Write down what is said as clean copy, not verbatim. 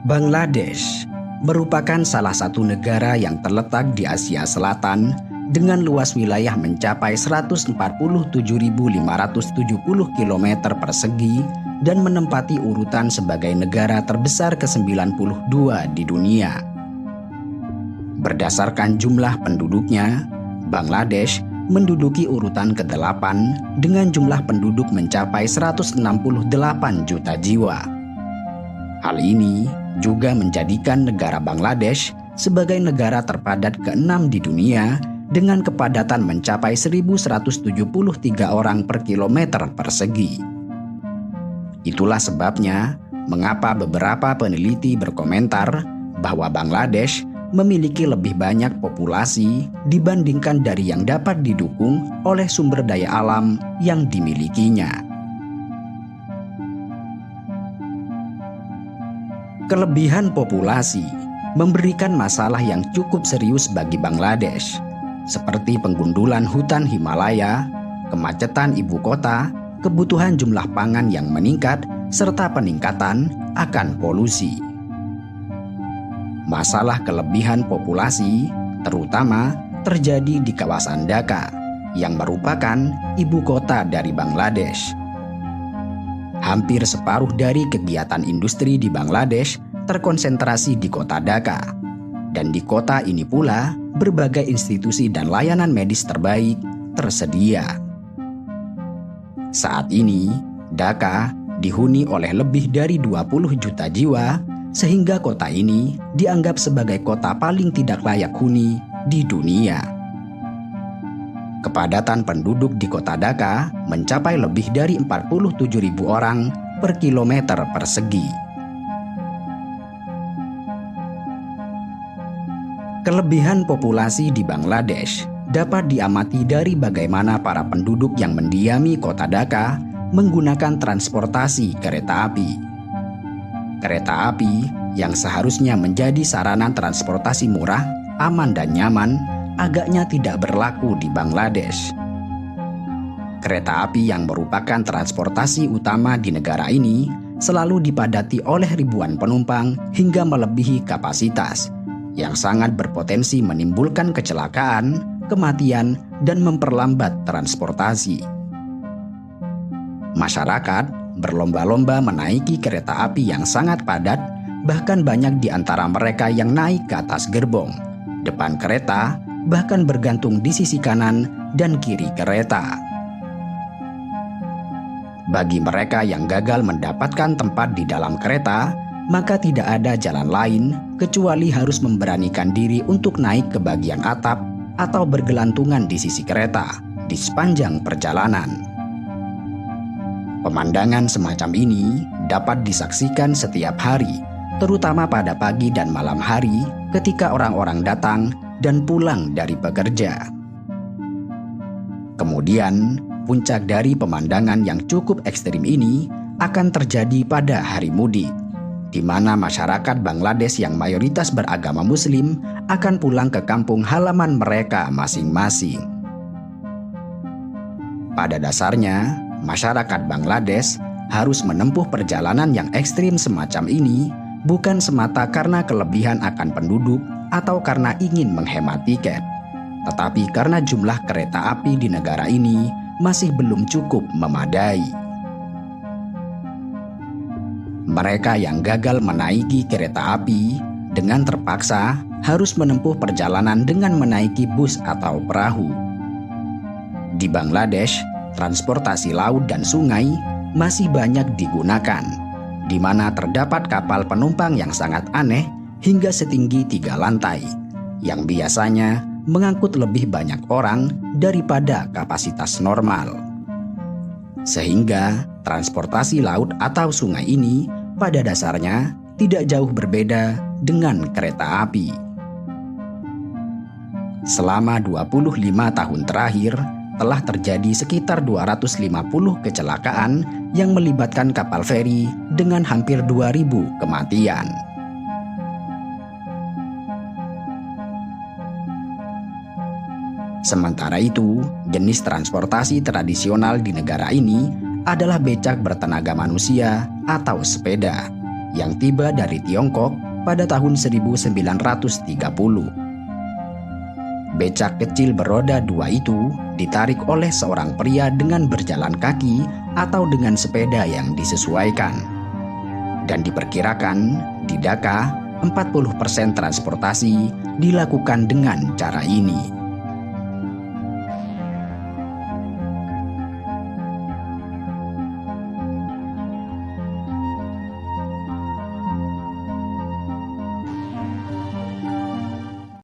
Bangladesh merupakan salah satu negara yang terletak di Asia Selatan dengan luas wilayah mencapai 147.570 km persegi dan menempati urutan sebagai negara terbesar ke-92 di dunia. Berdasarkan jumlah penduduknya, Bangladesh menduduki urutan ke-8 dengan jumlah penduduk mencapai 168 juta jiwa. Hal ini juga menjadikan negara Bangladesh sebagai negara terpadat ke-6 di dunia dengan kepadatan mencapai 1.173 orang per kilometer persegi. Itulah sebabnya mengapa beberapa peneliti berkomentar bahwa Bangladesh memiliki lebih banyak populasi dibandingkan dari yang dapat didukung oleh sumber daya alam yang dimilikinya. Kelebihan populasi memberikan masalah yang cukup serius bagi Bangladesh, seperti penggundulan hutan Himalaya, kemacetan ibu kota, kebutuhan jumlah pangan yang meningkat, serta peningkatan akan polusi. Masalah kelebihan populasi terutama terjadi di kawasan Dhaka, yang merupakan ibu kota dari Bangladesh. Hampir separuh dari kegiatan industri di Bangladesh terkonsentrasi di kota Dhaka. Dan di kota ini pula berbagai institusi dan layanan medis terbaik tersedia. Saat ini, Dhaka dihuni oleh lebih dari 20 juta jiwa, sehingga kota ini dianggap sebagai kota paling tidak layak huni di dunia. Kepadatan penduduk di kota Dhaka mencapai lebih dari 47.000 orang per kilometer persegi. Kelebihan populasi di Bangladesh dapat diamati dari bagaimana para penduduk yang mendiami kota Dhaka menggunakan transportasi kereta api. Kereta api yang seharusnya menjadi sarana transportasi murah, aman dan nyaman, agaknya tidak berlaku di Bangladesh. Kereta api yang merupakan transportasi utama di negara ini selalu dipadati oleh ribuan penumpang hingga melebihi kapasitas, yang sangat berpotensi menimbulkan kecelakaan, kematian, dan memperlambat transportasi. Masyarakat berlomba-lomba menaiki kereta api yang sangat padat, bahkan banyak di antara mereka yang naik ke atas gerbong, depan kereta, bahkan bergantung di sisi kanan dan kiri kereta. Bagi mereka yang gagal mendapatkan tempat di dalam kereta, maka tidak ada jalan lain kecuali harus memberanikan diri untuk naik ke bagian atap atau bergelantungan di sisi kereta di sepanjang perjalanan. Pemandangan semacam ini dapat disaksikan setiap hari, terutama pada pagi dan malam hari ketika orang-orang datang dan pulang dari bekerja. Kemudian, puncak dari pemandangan yang cukup ekstrim ini akan terjadi pada hari mudik, di mana masyarakat Bangladesh yang mayoritas beragama Muslim akan pulang ke kampung halaman mereka masing-masing. Pada dasarnya, masyarakat Bangladesh harus menempuh perjalanan yang ekstrim semacam ini bukan semata karena kelebihan akan penduduk atau karena ingin menghemat tiket, tetapi karena jumlah kereta api di negara ini masih belum cukup memadai. Mereka yang gagal menaiki kereta api dengan terpaksa harus menempuh perjalanan dengan menaiki bus atau perahu. Di Bangladesh, transportasi laut dan sungai masih banyak digunakan, di mana terdapat kapal penumpang yang sangat aneh hingga setinggi 3 lantai, yang biasanya mengangkut lebih banyak orang daripada kapasitas normal. Sehingga transportasi laut atau sungai ini pada dasarnya tidak jauh berbeda dengan kereta api. Selama 25 tahun terakhir, telah terjadi sekitar 250 kecelakaan yang melibatkan kapal feri dengan hampir 2.000 kematian. Sementara itu, jenis transportasi tradisional di negara ini adalah becak bertenaga manusia atau sepeda, yang tiba dari Tiongkok pada tahun 1930. Becak kecil beroda 2 itu ditarik oleh seorang pria dengan berjalan kaki atau dengan sepeda yang disesuaikan. Dan diperkirakan di Dhaka 40% transportasi dilakukan dengan cara ini.